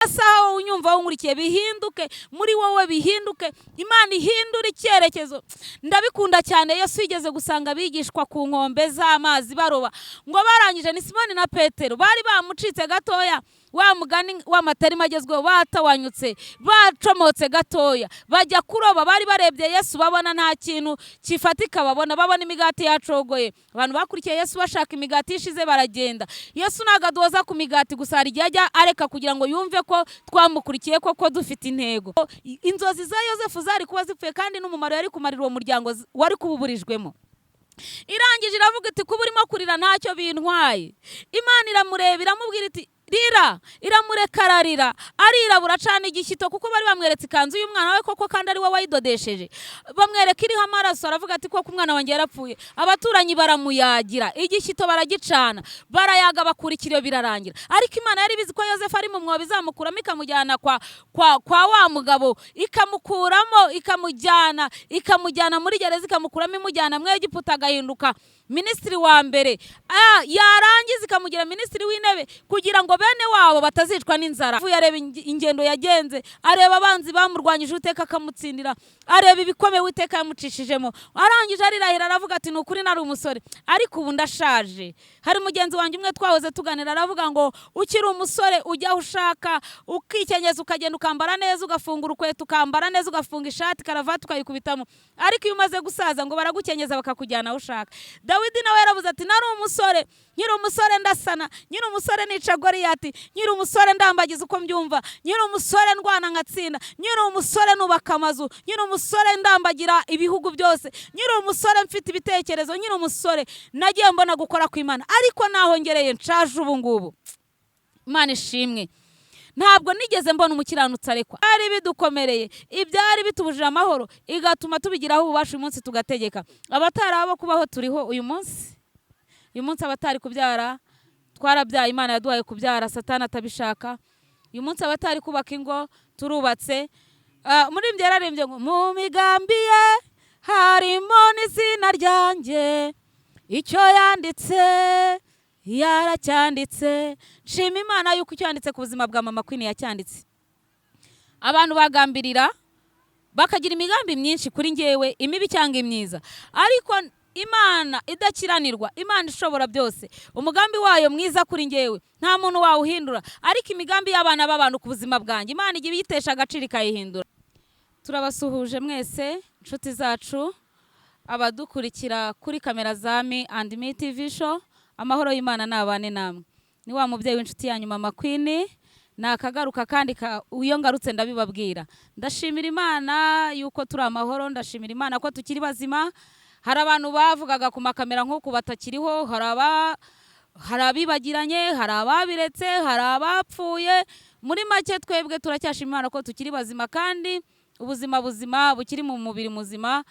asaho unyumva unkurikiye bihinduke muri wowe, bihinduke Imana ihindura icyerekezo. Ndabikunda cyane Yesu yigeze gusanga bigishwa ku nkombe z'amazi baroba, ngo barangije ni Simoni na Petero bari bamucitse gatoya, wa mugani w'amatarima agezweho, batawanyutse bacomotse gatoya bajya kuroba. Bari barebye Yesu babona nta kintu kifatika, babona imigati yacogoye. Abantu bakurikiye Yesu bashaka imigati ishize baragenda. Yesu ntago aduhoza ku migati gusa, hari igihe ajya areka kugira ngo yumve ko twamukurikiye koko dufite intego. Inzozi za Yosefu zari kuba zipfuye kandi n'umumaro yari kumarira uwo muryango wari kububurijwemo. Irangije iravuga iti kuba urimo kurira ntacyo bintwaye. Imana iramureba iramubwira iti rira, iramureka ararira, arirabura acana igishyito kuko bari bamweretse ikanzu y'umwana we koko kandi ari we wayidodesheje. Bamwereka iriho amaraso, aravuga ati koko umwana wanjye yarapfuye. Abaturanyi baramuyagira, igishyito baragicana, barayaga bakurikira birarangira. Ariko Imana yari bizi ko Yosefu ari mu mwobo izamukuramo ikamujyana kwa wa mugabo, ikamukuramo ikamujyana muri gereza, ikamukuramo imujyana mu Egiputa agahinduka minisitiri wa mbere, yarangiza ikamugira minisitiri w'intebe kugira ngo bene wabo batazicwa n'inzara. Areba ingendo yagenze, areba abanzi bamurwanyije Uwiteka akamutsindira, areba ibikomeye Uwiteka yamucishijemo. Arangije arirahira aravuga ati nukuri nari umusore ariko ubu ndashaje. Hari mugenzi wanjye umwe twahoze tuganira aravuga ngo ukiri umusore ujya ushaka ukikenyeza ukagenda ukambara neza, ugafunga urukweto ukambara neza, ugafunga ishati karavati ukayikubitamo, ariko iyo umaze gusaza ngo baragukenyeza bakakujyana aho ushaka. Dawidi nawe yaravuze ati nari umusore, nyiri umusore ndasana, nyiri umusore nica Goliyati, nyiri umusore ndambagiza uko mbyumva, nyiri umusore ndwana ngatsinda, nyiri umusore nubaka amazu, nyiri umusore ndambagira ibihugu byose, nyiri umusore mfite ibitekerezo, nyiri umusore nagiye mbona gukora kw'Imana. Ariko naho ngereye nshaje ubu ngubu, Imana ishimwe, ntabwo nigeze mbona umukiranutsi arekwa. Ari bidukomereye, ibyari bitubujije amahoro, igatuma tubigiraho ububasha uyu munsi tugategeka. Abatari abo kubaho turiho uyu munsi abatari kubyara twarabyaye, Imana yaduhaye kubyara, Satani atabishaka. Uyu munsi abatari kubaka ingo turubatse. Muri mbye yararembye ngo mu migambi ye harimo n'izina ryanjye, icyo yanditse yaracyanditse. Nshima Imana yuko icyo yanditse ku buzima bwa Mama Queen yacyanditse. Abantu bagambirira bakagira imigambi myinshi kuri njyewe, imibi cyangwa imyiza, ariko Imana idakiranirwa, Imana ishobora byose, umugambi wayo mwiza kuri njyewe nta muntu wawuhindura. Ariko imigambi y'abana b'abantu ku buzima bwanjye Imana igiye yitesha agaciro ikayihindura. Turabasuhuje mwese inshuti zacu, abadukurikira kuri kamera za Me&Me TV show. Amahoro y'Imana nabane namwe. Ni wa mubyeyi w'inshuti yanyu Mama Queen, nakagaruka kandi uyo ngarutse ndabibabwira. Ndashimira Imana yuko turi amahoro, ndashimira Imana ko tukiri bazima. Hari abantu bavugaga ku makamera nk'uko batakiriho, hari abibagiranye, hari ababiretse, hari abapfuye. Muri make twebwe turacyashima Imana ko tukiri bazima kandi ubuzima bukiri mu mubiri muzima.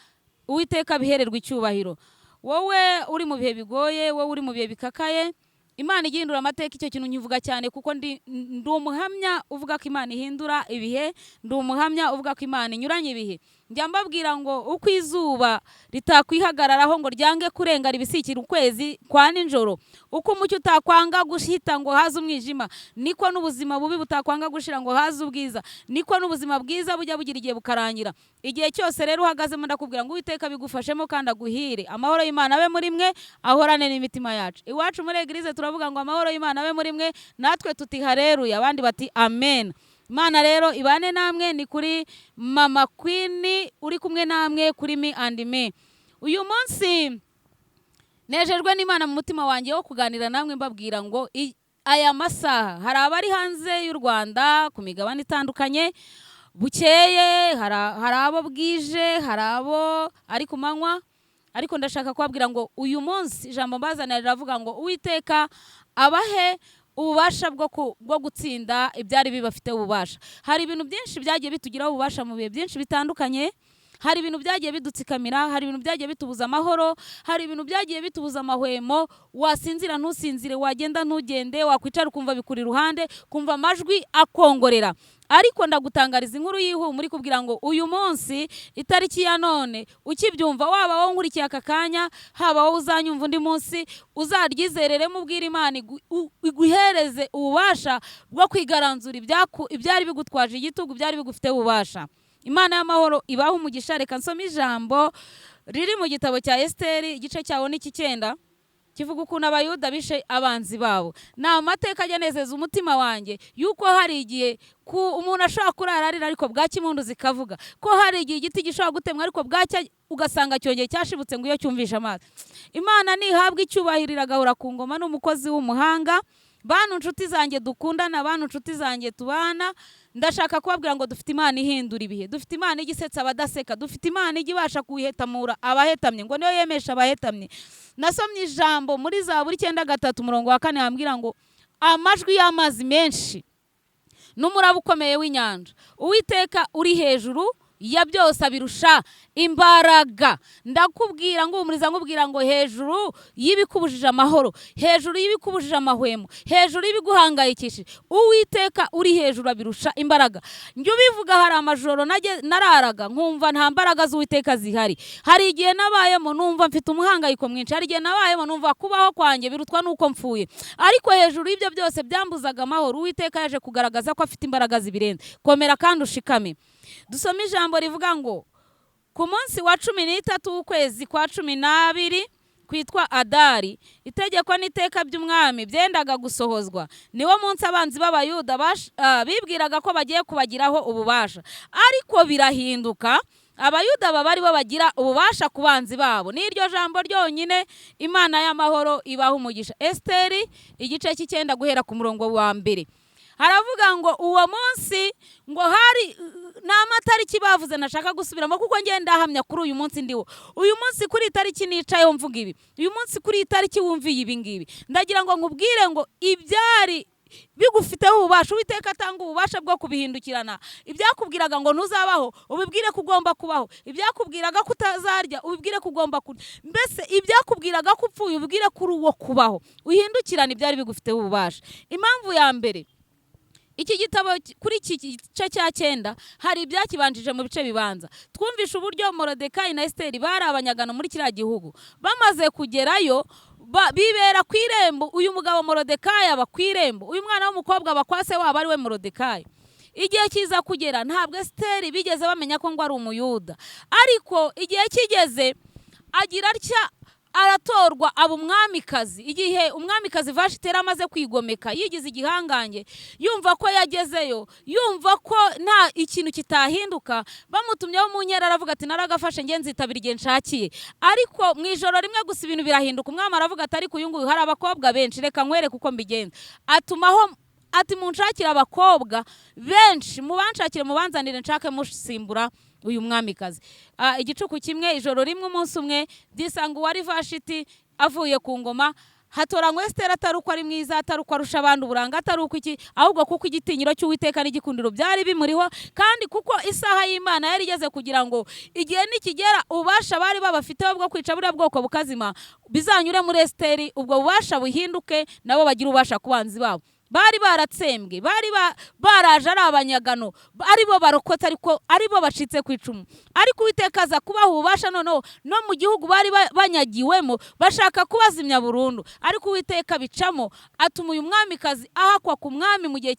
Uwiteka bihererwa icyubahiro. Wowe uri mu bihe bigoye, wowe uri mu bihe bikakaye, Imana igihindura amateka. Icyo kintu nkivuga cyane kuko ndi umuhamya uvuga ko Imana ihindura ibihe, ndi umuhamya uvuga ko Imana inyuranye ibihe. Njya mbabwira ngo uko izuba ritakwihagararaho ngo ryange kurenga ribisikira ukwezi kwa nijoro, uko umucyo utakwanga gushita ngo haze umwijima, niko n'ubuzima bubi butakwanga gushira ngo haze ubwiza, niko n'ubuzima bwiza bujya bugira igihe bukarangira. Igihe cyose rero uhagazemo ndakubwira ngo Uwiteka bigufashemo kandi aguhire. Amahoro y'Imana abe muri mwe, ahorane n'imitima yacu. Iwacu muri Eglise turavuga ngo amahoro y'Imana abe muri mwe, natwe tuti haleluya, abandi bati amen. Imana rero ibane namwe. Ni kuri Mama Queen uri kumwe namwe kuri Me&Me. Uyu munsi nejejwe n'Imana mu mutima wanjye wo kuganira namwe mbabwira ngo aya masaha hari abari hanze y'u Rwanda ku migabane itandukanye, bukeye hari abo bwije, hari abo ari ku manywa, ariko ndashaka kubabwira ngo uyu munsi ijambo mbazanira riravuga ngo Uwiteka abahe ububasha bwo gutsinda ibyari bibafite ububasha. Hari ibintu byinshi byagiye bitugiraho ububasha mu bihe byinshi bitandukanye. Hari ibintu byagiye bidutsikamira, hari ibintu byagiye bitubuza amahoro, hari ibintu byagiye bitubuza amahwemo. Wasinzira ntusinzire, wagenda ntugende, wakwicara ukumva bikuri iruhande, kumva amajwi akongorera. ariko ndagutangariza inkuru y'ihumure kubwira ngo uyu munsi itariki ya none ukibyumva, waba wowe nkurikiye aka kanya, haba wowe uzanyumva undi munsi, uzaryizereremo ubwira Imana iguhereze ububasha bwo kwigaranzura ibyari bigutwaje igitugu, byari bigufite ububasha. Imana y'amahoro ibaho umugisha. Reka nsome ijambo riri mu gitabo cya Esiteri, igice cyawo ni 9, kivuga ukuntu abayuda bishe abanzi babo. Ni amateka agenezeza umutima wanjye yuko hari igihe umuntu ashobora kurara arira ariko bwacya impundu zikavuga, ko hari igihe igiti gishobora gutemwa ariko bwacya ugasanga cyongeye cyashibutse ngo iyo cyumvishe amazi. Imana nihabwa icyubahiro iragahora ku ngoma, n'umukozi w'umuhanga. Bantu nshuti zanjye dukundana, bantu nshuti zanjye tubana, ndashaka kubabwira ngo dufite Imana ihindura ibihe, dufite Imana igisetsa abadaseka, dufite Imana igibasha kuhetamura abahetamye, ngo niyo yemesha abahetamye. Nasomye ijambo muri Zaburi 9:3 umurongo wa 4 hambwira ngo amajwi y'amazi menshi n'umuraba ukomeye w'inyanja, Uwiteka uri hejuru ya byose abirusha imbaraga. Ndakubwira ngo umuriza nkubwira ngo hejuru y'ibikubujije amahoro, hejuru y'ibikubujije amahwemo, hejuru y'ibiguhangayikishije, Uwiteka uri hejuru abirusha imbaraga. Njye ubivuga hari amajoro nararaga nkumva nta mbaraga z'Uwiteka zihari. Hari igihe nabayemo numva mfite umuhangayiko mwinshi, hari igihe nabayemo numva kubaho kwanjye birutwa nuko mpfuye, ariko hejuru y'ibyo byose byambuzaga amahoro, Uwiteka yaje kugaragaza ko afite imbaraga zibirenze. Komera kandi ushikame. Dusome ijambo rivuga ngo ku munsi wa 13 w'ukwezi kwa 12 kwitwa Adari, itegeko n'iteka by'umwami byendaga gusohozwa. Niwo munsi abanzi b'abayuda bibwiraga ko bagiye kubagiraho ububasha, ariko birahinduka, abayuda bari babagira ububasha ku banzi babo. N'iryo jambo ryonyine Imana y'amahoro ibaho umugisha. Esiteri igice 9 guhera ku murongo wa 1 haravuga ngo uwo munsi ngo hari n'amatariki bavuze nashaka gusubiramo kuko ngenda ndahamya kuri uyu munsi ndiwo. Uyu munsi kuri itariki nicayeho mvuga ibi, uyu munsi kuri itariki wumviye ibi ngibi, ndagira ngo nkubwire ngo ibyari bigufiteho ububasha, Uwiteka atanga ububasha bwo kubihindukirana. Ibyakubwiraga ngo ntuzabaho ubibwire ko ugomba kubaho, ibyakubwiraga ko utazarya ubibwire ko ugomba kurya, mbese ibyakubwiraga ko upfuye ubibwire kuri uwo kubaho, uhindukirana ibyari bigufiteho ububasha. Impamvu ya mbere, iki gitabo kuri iki gice cya 9 hari ibyakibanjije mu bice bibanza. Twumvisha uburyo Morodekayi na Esiteri bari abanyagano muri kiriya gihugu. Bamaze kugerayo bibera ku irembo, uyu mugabo Morodekayi aba ku irembo, uyu mwana w'umukobwa aba kwa se wabo ari we Morodekayi. Igihe kiza kugera ntabwo Esiteri bigeze bamenya ko ngo ari umuyuda, ariko igihe kigeze agira atya aratorwa aba umwamikazi. Igihe umwamikazi Vashiti amaze kwigomeka yigize igihangange, yumva ko yagezeyo, yumva ko nta ikintu kitahinduka, bamutumyeho mu nkera aravuga ati naragafashe nge nzitabira igihe nshakiye. Ariko mu ijoro rimwe gusa ibintu birahinduka. Umwami aravuga ati ariko uyu nguyu hari abakobwa benshi, reka nkwereke uko mbigenza. Atumaho ati munshakire abakobwa benshi, mubanshakire mubanzanire nshake musimbura uyu mwamikazi. Igicuku kimwe ijoro rimwe umunsi umwe disanga uwari Vashiti avuye ku ngoma, hatoranywe Esiteri atari uko ari mwiza, atari uko arusha abandi uburanga, atari uko iki, ahubwo kuko igitinyiro cy'Uwiteka n'igikundiro byari bimuriho, kandi kuko isaha y'Imana yari igeze kugira ngo igihe nikigera ububasha bari babafiteho bwo kwica buriya bwoko bukazima bizanyure muri Esiteri, ubwo bubasha buhinduke nabo bagira ububasha ku banzi babo. Bari baratsembwe, bari baraje ari abanyagano, aribo barokotse ariko aribo bacitse ku icumu, ariko Uwiteka aza kubaha ububasha noneho no mu gihugu bari banyagiwemo bashaka kubazimya burundu, ariko Uwiteka bicamo atuma uyu mwamikazi ahakwa ku mwami mu gihe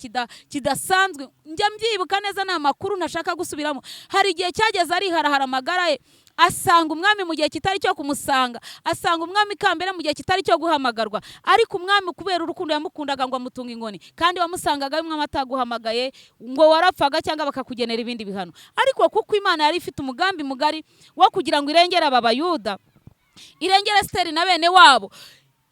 kidasanzwe. Njya mbyibuka neza, ni amakuru ntashaka gusubiramo. Hari igihe cyageze ariharahara amagara ye, asanga umwami mu gihe kitari cyo kumusanga, asanga umwami kambere mu gihe kitari cyo guhamagarwa, ariko umwami kubera urukundo yamukundaga ngo amutunga inkoni, kandi wamusangaga umwami ataguhamagaye ngo warapfaga cyangwa bakakugenera ibindi bihano. Ariko kuko Imana yari ifite umugambi mugari wo kugira ngo irengere aba Bayuda, irengere Esiteri na bene wabo,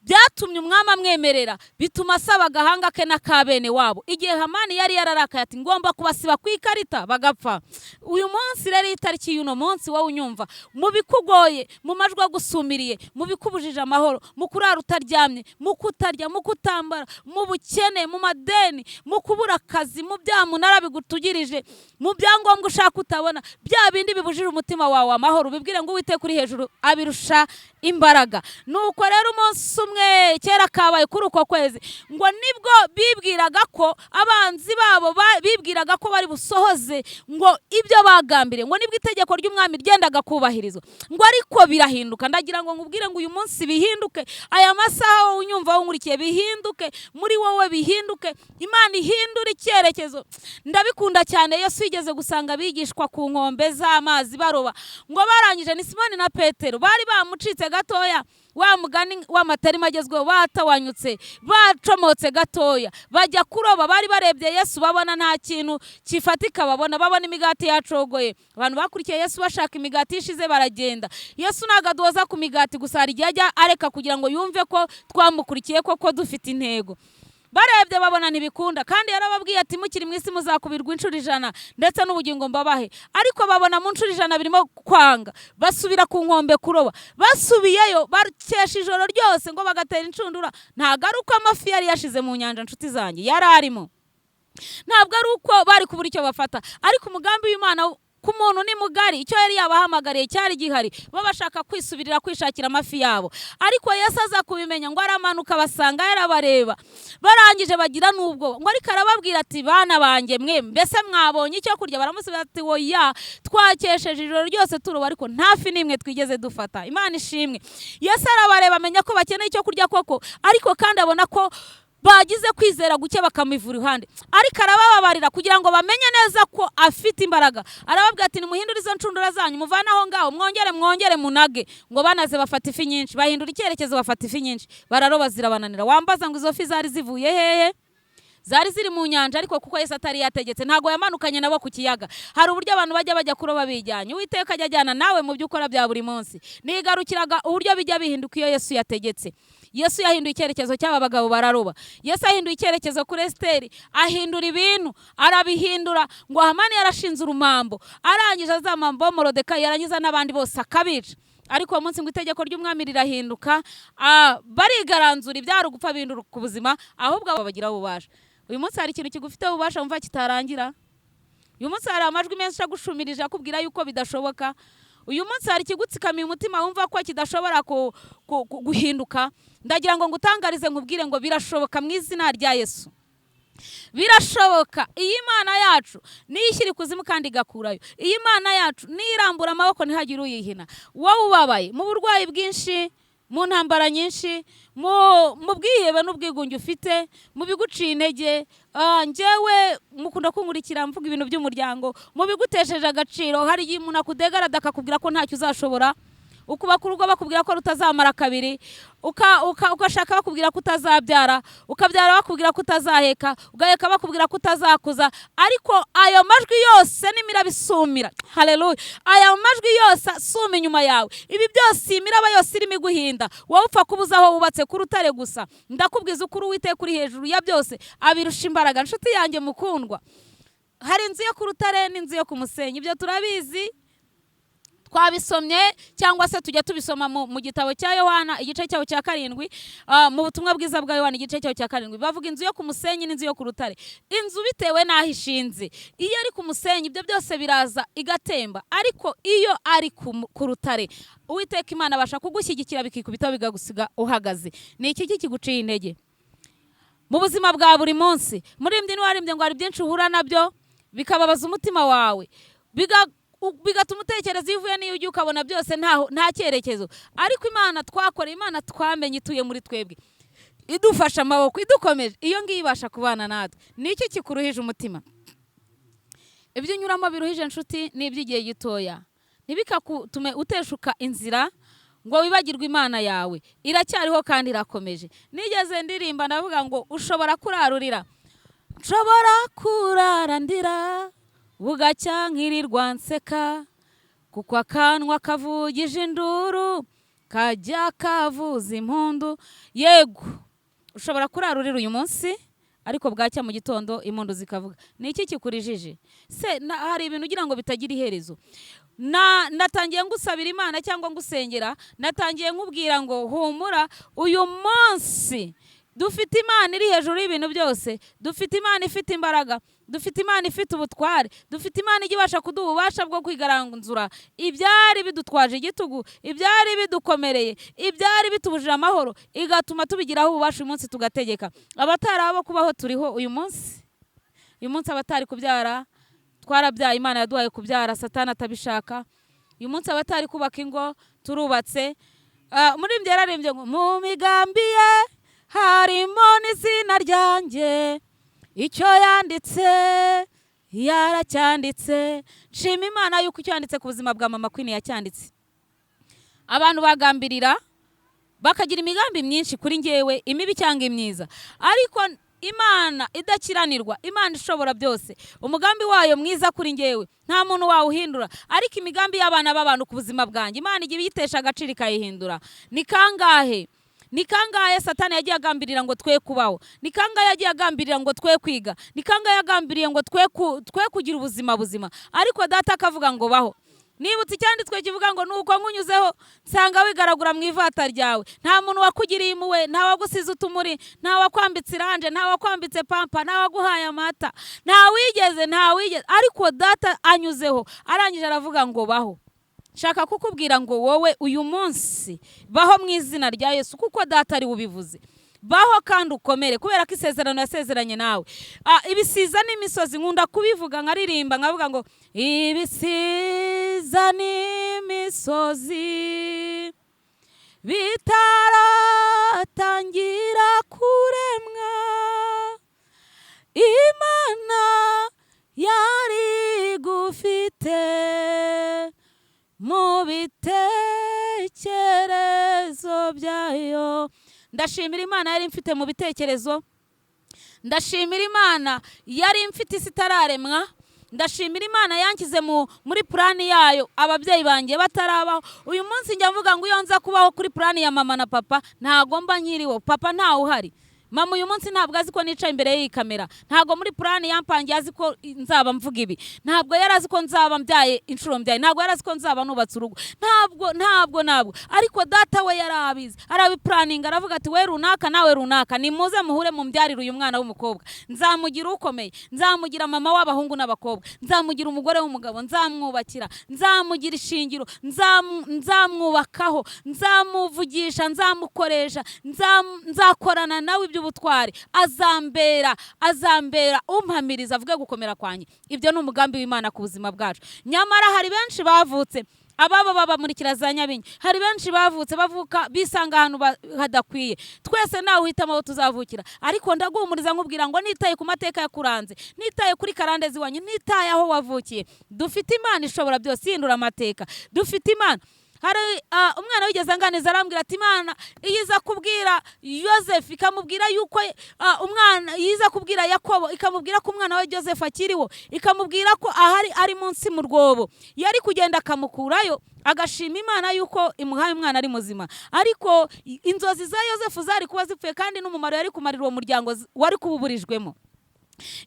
byatumye umwami amwemerera, bituma asaba agahanga ke n'akabene wabo. Igihe Hamani yari yararakaye ati ngomba kubasiba ku ikarita bagapfa. Uyu munsi rero itariki y'uno munsi wowe unyumva, mu bikugoye, mu majwi agusumiriye, mu bikubujije amahoro, mu kurara utaryamye, mu kutarya, mu kutambara, mu bukene, mu madeni, mu kubura akazi, mu byamunara bigutugirije, mu byangombwa ushaka utabona, bya bindi bibujije umutima wawe amahoro, ubibwire ngo Uwiteka uri hejuru abirusha imbaraga. Nuko rero umunsi umwe rimwe kera kabaye kuri uko kwezi ngo nibwo bibwiraga ko abanzi babo bibwiraga ko bari busohoze ngo ibyo bagambiriye, ngo nibwo itegeko ry'umwami ryendaga kubahirizwa, ngo ariko birahinduka. Ndagira ngo nkubwire ngo uyu munsi bihinduke, aya masaha unyumva unkurikiye bihinduke, muri wowe bihinduke, Imana ihindura icyerekezo. Ndabikunda cyane Yesu yigeze gusanga bigishwa ku nkombe z'amazi baroba, ngo barangije ni Simoni na Petero bari bamucitse gatoya, wa mugani w'amatarima agezweho, batawanyutse bacomotse gatoya bajya kuroba. Bari barebye Yesu babona nta kintu kifatika, babona imigati yacogoye. Abantu bakurikiye Yesu bashaka imigati ishize baragenda. Yesu ntago aduhoza ku migati gusa, hari igihe ajya areka kugira ngo yumve ko twamukurikiye koko dufite intego. Barebye babona ntibikunda, kandi yarababwiye ati mukiri mu isi muzakubirwa inshuro 100 ndetse n'ubugingo mbabahe. Ariko babona mu nshuro 100 birimo kwanga, basubira ku nkombe kuroba. Basubiyeyo bakesha ijoro ryose ngo bagatera inshundura. Ntago ari uko amafi yari yashize mu nyanja, nshuti zanjye, yari arimo. Ntabwo ari uko bari kubura icyo bafata, ariko umugambi w'Imana ku muntu ni mugari. Icyo yari yabahamagariye cyari gihari, bo bashaka kwisubirira kwishakira amafi yabo. Ariko Yesu aza kubimenya ngo aramanuka basanga yarabareba. Barangije bagira n'ubwo ngo ariko arababwira ati bana banjye mwe mbese mwabonye icyo kurya? Baramusubiza ati oya, twakesheje ijoro ryose turoba ariko nta fi nimwe twigeze dufata. Imana ishimwe. Yesu arabareba amenya ko bakeneye icyo kurya koko, ariko kandi abona ko bagize kwizera guke bakamivura iruhande. Ariko arabababarira kugira ngo bamenye neza ko afite imbaraga. Arababwira ati nimuhindure izo ncundura zanyu muvana aho ngaho, mwongere munage. Ngo banaze bafata ifi nyinshi, bahindura icyerekezo bafata ifi nyinshi, bararoba zirabananira. Wambaza ngo izo fi zari zivuye hehe? Zari ziri mu nyanja, ariko kuko Yesu atari yategetse ntago yamanukanye nabo ku kiyaga. Hari uburyo abantu bajya kuroba bijyanye. Uwiteka ajya ajyana nawe mu by'ukora bya buri munsi. Nigarukiraga uburyo bijya bihinduka iyo Yesu yategetse. Yesu yahinduye icyerekezo cy'aba bagabo bararoba. Yesu yahinduye icyerekezo kuri Esiteri, ahindura ibintu, arabihindura. Ngo Hamani yarashinze urumambo, arangije azamambo Morodekayi, yarangiza n'abandi bose akabica. Ariko uwo munsi ngo itegeko ry'umwami rirahinduka, barigaranzura ibyari gupfa bihinduka ubuzima, ahubwo abo bagira ububasha. Uyu munsi hari ikintu kigufiteho ububasha wumva kitarangira. Uyu munsi hari amajwi menshi agushumirije akubwira yuko bidashoboka. Uyu munsi hari ikigutsikamiye umutima wumva ko kidashobora guhinduka. Ndagira ngo ngutangarize nkubwire ngo birashoboka mu izina rya Yesu. Birashoboka. Iyi Imana yacu niyishyira ikuzimu kandi igakurayo. Iyi Imana yacu nirambura amaboko ntihagire uyihina. Wowe ubabaye mu burwayi bwinshi, mu ntambara nyinshi, mu bwihebe n'ubwigunge ufite, mu biguciye intege, njyewe mukunda kunkurikira mvuga ibintu by'umuryango, mu bigutesheje agaciro. Hari igihe umuntu akudegarada akakubwira ko ntacyo uzashobora, ukubaka urugo bakubwira ko rutazamara kabiri, ukashaka bakubwira ko utazabyara, ukabyara bakubwira ko utazaheka, ugaheka bakubwira ko utazakuza. Ariko ayo majwi yose n'imirabisumira, haleluya, ayo majwi yose asuma inyuma yawe. Ibi byose imiraba yose irimo iguhinda, wowe upfa kubuza aho wubatse ku rutare gusa. Ndakubwiza ukuri Uwiteka uri hejuru ya byose abirusha imbaraga. Nshuti yanjye mukundwa, hari inzu yo ku rutare n'inzu yo ku musenyi, ibyo turabizi, twabisomye cyangwa se tujya tubisoma mu gitabo cya Yohana igice cyaho cya 7, mu butumwa bwiza bwa Yohana igice cyaho cya 7 bavuga inzu yo ku musenyi n'inzu yo ku rutare. Inzu bitewe n'aho ishinze, iyo ari ku musenyi ibyo byose biraza igatemba, ariko iyo ari ku rutare Uwiteka Imana abasha kugushyigikira bikikubitaho bigagusiga uhagaze. Ni iki kiguciye intege mu buzima bwa buri munsi? Murimbyi n'uwarimbye ngo hari byinshi uhura nabyo bikababaza umutima wawe, bigatuma utekereza iyo uvuye n'iyo ujya ukabona byose nta cyerekezo. Ariko Imana twakora, Imana twamenye ituye muri twebwe, idufasha amaboko, idukomeje, iyo ngiyo ibasha kubana natwe. Ni iki kikuruhije umutima? Ibyo unyuramo biruhije nshuti ni iby'igihe gitoya, ntibikakutume uteshuka inzira ngo wibagirwe Imana yawe. Iracyariho kandi irakomeje. Nigeze ndirimba ndavuga ngo ushobora kurarurira, nshobora kurarandira bugacya nkirirwa nseka, kuko akanwa kavugije induru kajya kavuza impundu. Yego, ushobora kurarurira uyu munsi, ariko bwacya mu gitondo impundu zikavuga. Ni iki kikurijije se? Hari ibintu ugira ngo bitagira iherezo. Natangiye ngusabira Imana cyangwa ngusengera, natangiye nkubwira ngo humura, uyu munsi dufite Imana iri hejuru y'ibintu byose, dufite Imana ifite imbaraga. dufite Imana ifite ubutware, dufite Imana ibasha kuduha ububasha bwo kwigaranzura ibyari bidutwaje igitugu, ibyari bidukomereye, ibyari bitubujije amahoro, igatuma tubigiraho ububasha uyu munsi tugategeka. Abatari abo kubaho turiho uyu munsi, abatari kubyara twarabyaye, Imana yaduhaye kubyara, Satani atabishaka. Uyu munsi abatari kubaka ingo turubatse. Muri mbye yararimbye ngo mu migambi ye harimo n'izina ryanjye, icyo yanditse yaracyanditse. Nshima Imana yuko icyo yanditse ku buzima bwa mama Queen yacyanditse. Abantu bagambirira bakagira imigambi myinshi kuri njyewe, imibi cyangwa imyiza, ariko Imana idakiranirwa, Imana ishobora byose, umugambi wayo mwiza kuri njyewe nta muntu wawuhindura. Ariko imigambi y'abana b'abantu ku buzima bwanjye Imana igiye yitesha agaciro ikayihindura. Ni kangahe Satani yagiye agambirira ngo twe kubaho, ni kangahe yagiye agambirira ngo twe kwiga, ni kangahe yagambiriye ngo twe kugira ubuzima buzima, ariko data akavuga ngo baho. Nibutse icyanditswe kivuga ngo nuko nkunyuzeho nsanga wigaragura mu ivata ryawe. Nta muntu wakugiriye impuhwe, nta wagusize utumuri, nta wakwambitse iranje, nta wakwambitse pampa, nta waguhaye amata, nta wigeze. Ariko data anyuzeho arangije aravuga ngo baho. Shaka kukubwira ngo wowe uyu munsi baho mu izina rya Yesu, kuko data ari ubivuze. Baho kandi ukomere, kubera ko isezerano yasezeranye nawe. Ibisiza n'imisozi nkunda kubivuga nkaririmba nkavuga ngo ibisiza n'imisozi bitaratangira kuremwa, Imana yari gufite mu bitekerezo byayo. Ndashimira Imana yari mfite mu bitekerezo, ndashimira Imana yari mfite isi itararemwa, ndashimira Imana yankize muri plani yayo ababyeyi banjye batarabaho. Uyu munsi njya mvuga ngo iyo nza kubaho kuri plani ya mama na papa ntagomba nkiriho, papa ntawe uhari. Mama uyu munsi ntabwo azi ko nicaye imbere y'iyi kamera, ntabwo muri plani yampangiye azi ko nzaba mvuga ibi, ntabwo yari azi ko nzaba mbyaye inshuro mbyaye, ntabwo yari azi ko nzaba nubatse urugo, ntabwo. Ariko data we yari abizi, arabiplaninga, aravuga ati we runaka nawe runaka nimuze muhure mu mbyarire uyu mwana w'umukobwa, nzamugira ukomeye, nzamugira mama w'abahungu n'abakobwa, nzamugira umugore w'umugabo, nzamwubakira, nzamugira ishingiro, nzamwubakaho, nzamuvugisha, nzamukoresha, nzakorana nawe ubutwari, azambera umpamiriza avuge gukomera kwanjye. Ibyo ni umugambi w'Imana ku buzima bwacu. Nyamara hari benshi bavutse, ababa babamurikira za Nyabingi, hari benshi bavutse bavuka bisanga ahantu hadakwiye. Twese nawe uhitamo aho tuzavukira, ariko ndaguhumuriza nkubwira ngo nitaye ku mateka yakuranze, nitaye kuri karande ziwanyu, nitaye aho wavukiye, dufite Imana ishobora byose, ihindura amateka. Dufite Imana. Hari umwana wigeze anganiza arambwira ati Imana iyiza kubwira Yosefu ikamubwira yuko umwana yiza kubwira Yakobo ikamubwira ko umwana we Joseph akiriho, ikamubwira ko ahari ari munsi mu rwobo, yari kugenda akamukurayo agashima Imana yuko imuhaye umwana ari muzima. Ariko inzozi za Yosefu zari kuba zipfuye, kandi n'umumaro yari kumarira uwo muryango wari kububurijwemo.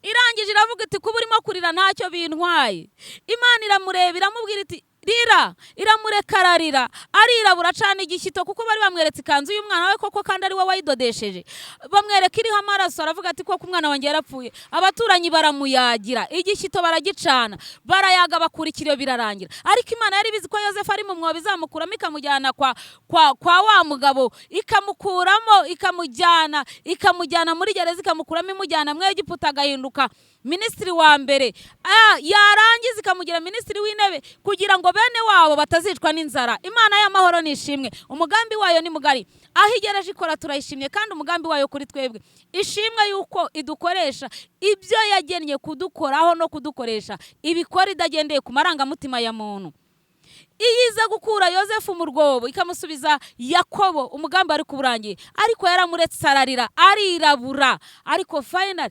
Irangije iravuga iti kuba urimo kurira ntacyo bintwaye. Imana iramureba iramubwira iti rira, iramureka ararira, arirabura acana igishyito, kuko bari bamweretse ikanzu y'umwana we koko kandi ari we wayidodesheje, bamwereka iriho amaraso, aravuga ati koko umwana wanjye yarapfuye. Abaturanyi baramuyagira, igishyito baragicana, barayaga, bakurikira birarangira. Ariko Imana yari bizi ko Yosefu ari mu mwobo izamukuramo ikamujyana kwa wa mugabo, ikamukuramo ikamujyana muri gereza, ikamukuramo imujyana mu Egiputa, agahinduka minisitiri wa mbere, yarangiza ikamugira minisitiri w'intebe, kugira ngo bene wabo batazicwa n'inzara. Imana y'amahoro nishimwe, umugambi wayo ni mugari, aho igereje ikora turayishimye, kandi umugambi wayo kuri twebwe ishimwe yuko idukoresha ibyo yagennye kudukoraho no kudukoresha, ibikora idagendeye ku marangamutima ya muntu. Iyiza gukura Yosefu mu rwobo ikamusubiza Yakobo, umugambi ari kuburangiye, ariko yaramuretse ararira, arirabura. Ariko finally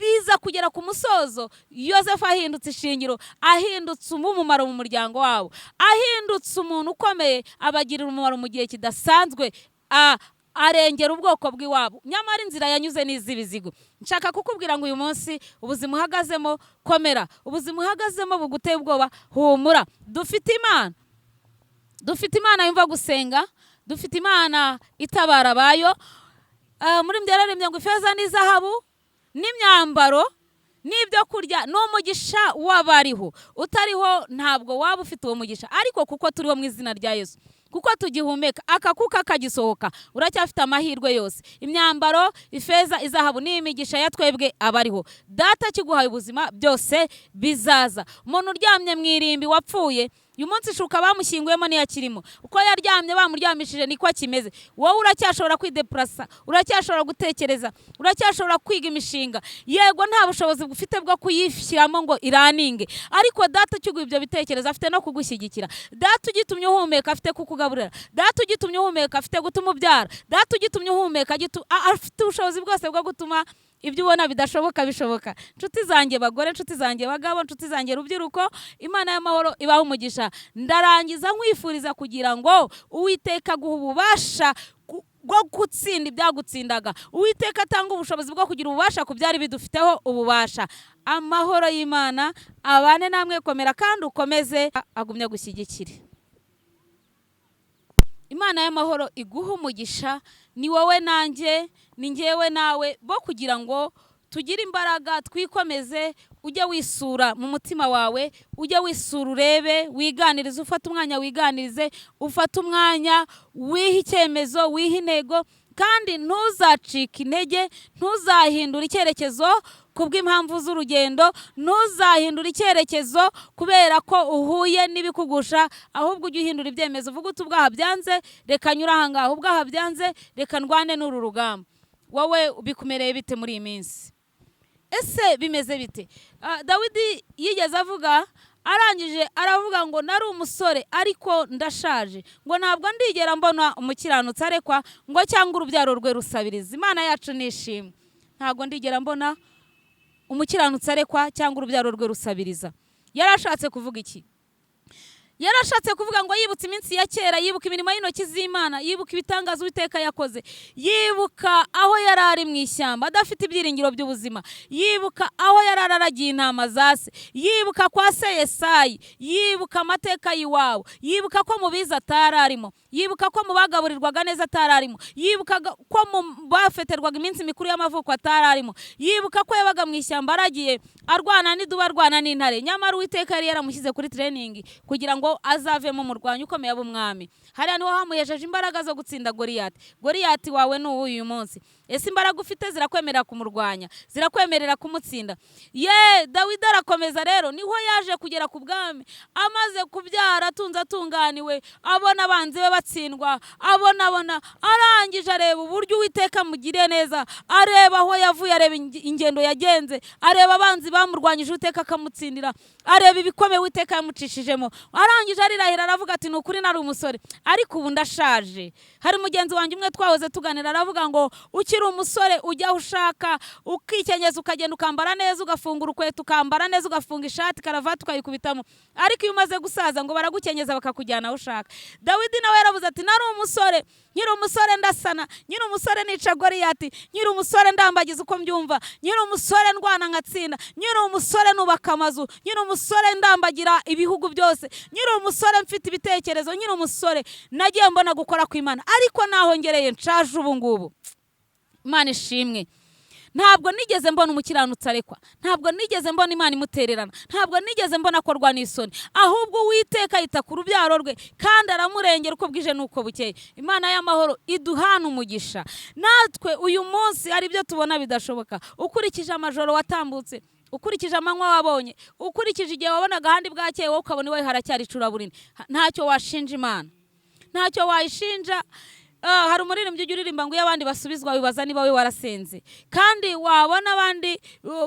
biza kugera ku musozo, Yosefu ahindutse ishingiro, ahindutse umumaro mu muryango wabo, ahindutse umuntu ukomeye, abagirira umumaro mu gihe kidasanzwe, arengera ubwoko bw'iwabo. Nyamara inzira yanyuze n'iz'ibizigo. Nshaka kukubwira ngo uyu munsi ubuzima uhagazemo komera, ubuzima uhagazemo buguteye ubwoba humura. Dufite Imana yumva gusenga, dufite Imana itabara abayo. Muri mbyararemye ngo ifeza n'izahabu n'imyambaro n'ibyo kurya n'umugisha w'abariho. Utariho ntabwo waba ufite uwo mugisha, ariko kuko turiho mu izina rya Yesu, kuko tugihumeka akakuka kagisohoka, uracyafite amahirwe yose. Imyambaro, ifeza, izahabu n'imigisha ya twebwe abariho. Data kiguhaye ubuzima byose bizaza. Umuntu uryamye mu irimbi wapfuye, uyu munsi ishuka bamushyinguyemo ntiyakirimo. Uko yaryamye bamuryamishije niko kimeze. Wowe uracyashobora kwideplasa, uracyashobora gutekereza, uracyashobora kwiga imishinga. Yego nta bushobozi bufite bwo kuyishyiramo ngo iraninge, ariko data ukiguha ibyo bitekerezo afite no kugushyigikira. Data ugitumye uhumeka afite kukugaburira. Data ugitumye uhumeka afite gutuma ubyara. Data ugitumye uhumeka afite ubushobozi bwose bwo gutuma ibyo ubona bidashoboka bishoboka. Nshuti zanjye bagore, nshuti zanjye bagabo, nshuti zanjye rubyiruko, Imana y'amahoro ibaha umugisha. Ndarangiza nkwifuriza kugira ngo Uwiteka aguhe ububasha bwo gutsinda ibyagutsindaga. Uwiteka atanga ubushobozi bwo kugira ububasha ku byari bidufiteho ububasha. Amahoro y'Imana abane namwe, komera kandi ukomeze, agumye gushyigikire. Imana y'amahoro iguha umugisha, ni wowe nanjye, ni njyewe nawe, bo kugira ngo tugire imbaraga, twikomeze. Ujye wisura mu mutima wawe, ujye wisura urebe, wiganirize, ufate umwanya wiganirize, ufate umwanya wiha icyemezo, wiha intego, kandi ntuzacike intege, ntuzahindura icyerekezo kubw'impamvu z'urugendo, ntuzahindura icyerekezo kubera ko uhuye n'ibikugusha, ahubwo ujye uhindura ibyemezo. Uvuga uti ubwaha byanze, reka nyura aha ngaha, ubwaha byanze, reka ndwane n'uru rugamba. Wowe bikumereye bite muri iyi minsi? Ese bimeze bite? Dawidi yigeze avuga, arangije aravuga ngo nari umusore ariko ndashaje, ngo ntabwo ndigera mbona umukiranutsi arekwa, ngo cyangwa urubyaro rwe rusabiriza. Imana yacu nishimwe. Ntabwo ndigera mbona umukiranutsi arekwa cyangwa urubyaro rwe rusabiriza. Yarashatse kuvuga iki? Yarashatse kuvuga ngo yibutse iminsi ya kera, yibuka imirimo y'intoki z'Imana, yibuka ibitangaza Uwiteka yakoze, yibuka aho yari ari mu ishyamba adafite ibyiringiro by'ubuzima, yibuka aho yari aragiye intama za se, yibuka kwa se Yesayi, yibuka amateka y'iwabo, yibuka ko mu biza atari arimo, yibuka ko mu bagaburirwaga neza atari arimo, yibuka ko mu bafeterwaga iminsi mikuru y'amavuko atari arimo, yibuka ko yabaga mu ishyamba aragiye arwana n'iduba, arwana n'intare. Nyamara Uwiteka yari yaramushyize kuri training kugira ngo azavemo umurwanyi ukomeye ab'umwami. Hariya niho hamuhejeje imbaraga zo gutsinda Goliyati. Goliyati wawe ni uyu munsi. Ese imbaraga ufite zirakwemerera kumurwanya, zirakwemerera kumutsinda? Dawidi arakomeza rero, niho yaje kugera ku bwami, amaze kubyara, atunze atunganiwe, abona abanzi be batsindwa, abona arangije areba uburyo Uwiteka amugiriye neza, areba aho yavuye, areba ingendo yagenze, areba abanzi bamurwanyije Uwiteka akamutsindira, areba ibikomeye Uwiteka yamucishijemo. Arangije arirahira aravuga ati ni ukuri nari umusore ariko ubu ndashaje. Hari mugenzi wanjye umwe twahoze tuganira aravuga ngo ukiri umusore ujya aho ushaka, ukikenyeza, ukagenda ukambara neza, ugafungura ukweto ukambara neza, ugafunga ishati karavati ukayikubitamo, ariko iyo umaze gusaza ngo baragukenyeza bakakujyana aho ushaka. Dawidi nawe yaravuze ati nari umusore, nyiri umusore ndasana, nyiri umusore nica Goliyati, nyiri umusore ndambagiza uko mbyumva, nyiri umusore ndwana ngatsinda, nyiri umusore nubaka amazu, nyiri umusore ndambagira ibihugu byose, nyiri umusore mfite ibitekerezo, nyiri umusore nagiye mbona gukora kw'Imana, ariko naho ngereye nshaje ubu ngubu. Imana ishimwe. Ntabwo nigeze mbona umukiranutsi arekwa, ntabwo nigeze mbona Imana imutererana, ntabwo nigeze mbona akorwa n'isoni, ahubwo Uwiteka yita ku rubyaro rwe kandi aramurengera uko bwije n'uko bukeye. Imana y'amahoro iduhana umugisha. Natwe uyu munsi hari ibyo tubona bidashoboka, ukurikije amajoro watambutse, ukurikije amanywa wabonye, ukurikije igihe wabonaga ahandi bwakeye, wowe ukabona iwawe haracyari icuraburindi. Ntacyo washinja Imana, ntacyo wayishinja. Hari umuririmbyi ujya uririmba ngo iyo abandi basubizwa bibaza niba we warasenze, kandi wabona abandi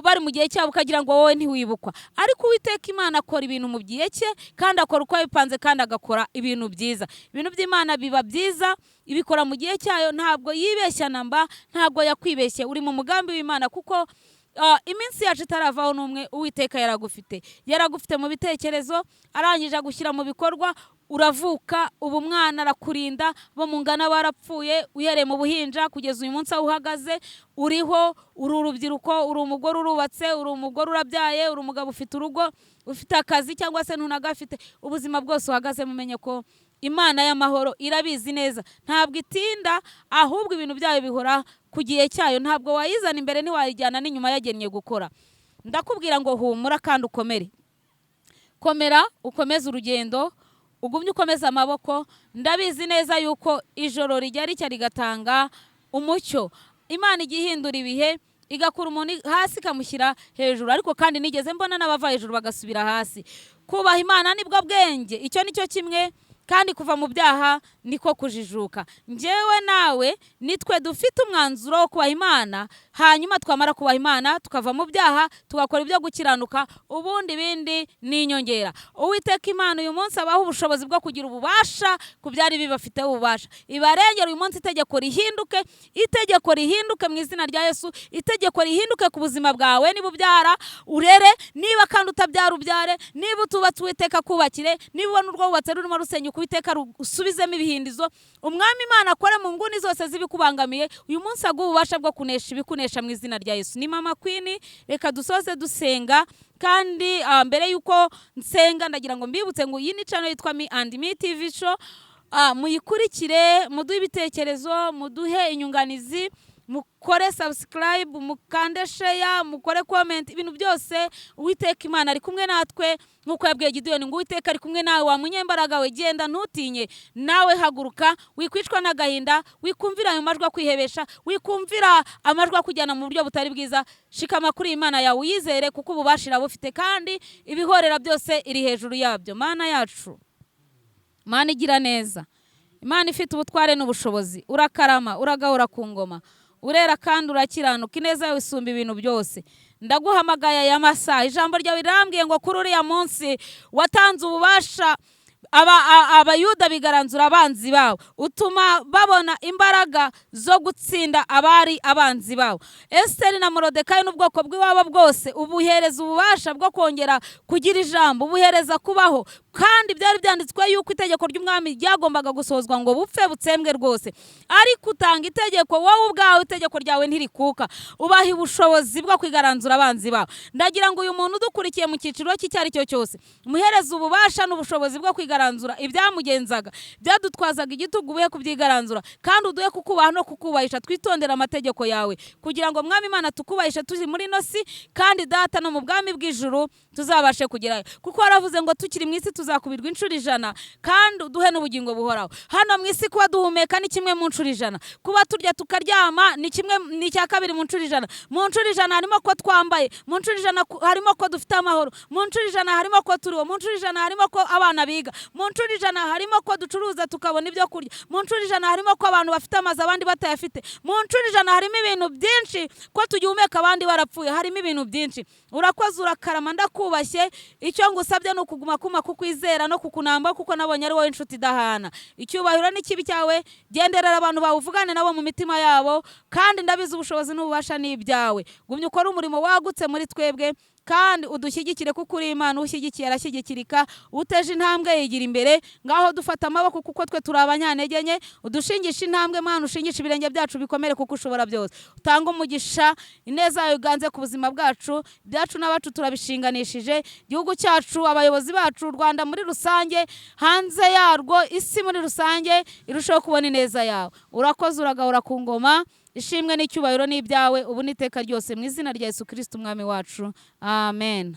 bari mu gihe cyabo ukagira ngo wowe ntiwibukwa. Ariko Uwiteka Imana akora ibintu mu gihe cye kandi akora uko yabipanze kandi agakora ibintu byiza. Ibintu by'Imana biba byiza, ibikora mu gihe cyayo, ntabwo yibeshya namba, ntabwo yakwibeshye. Uri mu mugambi w'Imana kuko iminsi yacu itaravaho n'umwe Uwiteka yaragufite mu bitekerezo, arangije agushyira mu bikorwa. Uravuka, ubu mwana arakurinda, bo mungana barapfuye, uhereye mu buhinja kugeza uyu munsi aho uhagaze, uriho, uri urubyiruko, uri umugore urubatse, uri umugore urabyaye, uri umugabo ufite urugo, ufite akazi cyangwa se ntunagafite. Ubuzima bwose uhagaze mumenye ko Imana y'amahoro irabizi neza, ntabwo itinda, ahubwo ibintu byayo bihora ku gihe cyayo. Ntabwo wayizana imbere, ntiwayijyana n'inyuma yagennye gukora. ndakubwira ngo humura kandi ukomere. Komera ukomeze urugendo, ugumye ukomeze amaboko. Ndabizi neza yuko ijoro rijya ricya rigatanga umucyo. Imana igihindura ibihe, igakura umuntu hasi ikamushyira hejuru, ariko kandi nigeze mbona n'abava hejuru bagasubira hasi. Kubaha Imana nibwo bwenge, icyo nicyo kimwe, kandi kuva mu byaha niko kujijuka. Njyewe nawe nitwe dufite umwanzuro wo kubaha Imana, hanyuma twamara kubaha Imana tukava mu byaha tugakora ibyo gukiranuka, ubundi bindi ni inyongera. Uwiteka Imana uyu munsi abaho ubushobozi bwo kugira ububasha ku byari bibafiteho ububasha. Ibarengera uyu munsi, itegeko rihinduke mu izina rya Yesu. Itegeko rihinduke ku buzima bwawe, niba ubyara urere, niba kandi utabyara ubyare, niba utubatse Uwiteka kubakire, niba ubona urwo wubatse rurimo rusenya Uwiteka usubizemo ibihindizo. Umwami Imana akore mu nguni zose zibikubangamiye, uyu munsi aguha ububasha bwo kunesha ibikunesha mu izina rya Yesu. Ni Mama Queen, reka dusoze dusenga. Kandi mbere yuko nsenga ndagira ngo mbibutse ngo iyi ni channel yitwa Me and Me TV show. Muyikurikire, muduhe ibitekerezo, muduhe inyunganizi, mukore subscribe, mukande share, mukore comment, ibintu byose. Uwiteka Imana ari kumwe natwe, nkuko yabwiye Gideyoni ngo Uwiteka ari kumwe nawe wa munyembaraga we, genda ntutinye, nawe haguruka, wikwicwa n'agahinda, wikumvira ayo majwi kwihebesha, wikumvira amajwi kujyana mu buryo butari bwiza. Shikama kuri Imana yawe uyizere, kuko ububashira bufite kandi ibihorera byose iri hejuru yabyo. Mana yacu, Mana igira neza, Imana ifite ubutware n'ubushobozi, urakarama, uragahora ku ngoma, urera kandi urakiranuka, ineza yawe isumba ibintu byose. Ndaguhamagaye aya masaha, ijambo ryawe rirambwiye ngo kuri uriya munsi watanze ububasha abayuda bigaranzura abanzi bawo, utuma babona imbaraga zo gutsinda abari abanzi bawo. Esiteri na Morodekayi n'ubwoko bw'iwabo bwose ubuhereza ububasha bwo kongera kugira ijambo, ubuhereza kubaho. Kandi byari byanditswe yuko itegeko ry'umwami ryagombaga gusohozwa ngo bupfe butsembwe rwose, ariko utanga itegeko wowe ubwawe, itegeko ryawe ntirikuka, ubaha ubushobozi bwo kwigaranzura abanzi bawo. Ndagira ngo uyu muntu udukurikiye mu cyiciro cy'icyari cyo cyose, muhereza ububasha n'ubushobozi bwo kwigaranzura ibyamugenzaga, byadutwazaga igitugu, ubuhe kubyigaranzura, kandi uduhe kukubaha no kukubahisha. Twitondera amategeko yawe kugira ngo Mwami Imana tukubahishe tuzi muri no si, kandi Data no mu bwami bw'ijuru tuzabashe kugerayo, kuko waravuze ngo tukiri mu isi tuzakubirwa inshuro 100, kandi uduhe n'ubugingo buhoraho. Hano mu isi kuba duhumeka ni kimwe mu nshuro 100, kuba turya tukaryama ni kimwe, ni cya kabiri mu nshuro 100. Mu nshuro 100 harimo ko twambaye, mu nshuro 100 harimo ko dufite amahoro, mu nshuro 100 harimo ko turiho, mu nshuro 100 harimo ko abana biga, mu nshuro 100 harimo ko ducuruza tukabona ibyo kurya, mu nshuro 100 harimo ko abantu bafite amazi abandi batayafite, mu nshuro 100 harimo ibintu byinshi, ko tugihumeka abandi barapfuye, harimo ibintu byinshi. Urakoze, urakarama, ndakubashye. Icyo ngusabye no kuguma kukwizera no kukunamba, kuko nabonye ari wowe inshuti idahana. Icyubahiro n'ikibi cyawe, genderera abantu bawe, uvugane nabo mu mitima yabo, kandi ndabizi ubushobozi n'ububasha n'ibyawe. Gumye ukora umurimo wagutse muri twebwe, kandi udushyigikire, kuko uri Imana ushyigikiye arashyigikirika, uteje intambwe yigira imbere. Ngaho dufata amaboko, kuko twe turi abanyantege nke, udushingisha intambwe Mana, ushingisha ibirenge byacu bikomere, kuko ushobora byose. Utanga umugisha, ineza yawe iganze ku buzima bwacu, byacu n'abacu turabishinganishije, igihugu cyacu, abayobozi bacu, Rwanda muri rusange, hanze yarwo, isi muri rusange irushaho kubona ineza yawe. Urakoze, uragahora ku ngoma, ishimwe n'icyubahiro n'ibyawe ubu n'iteka ryose, mu izina rya Yesu Kristo umwami wacu, amen.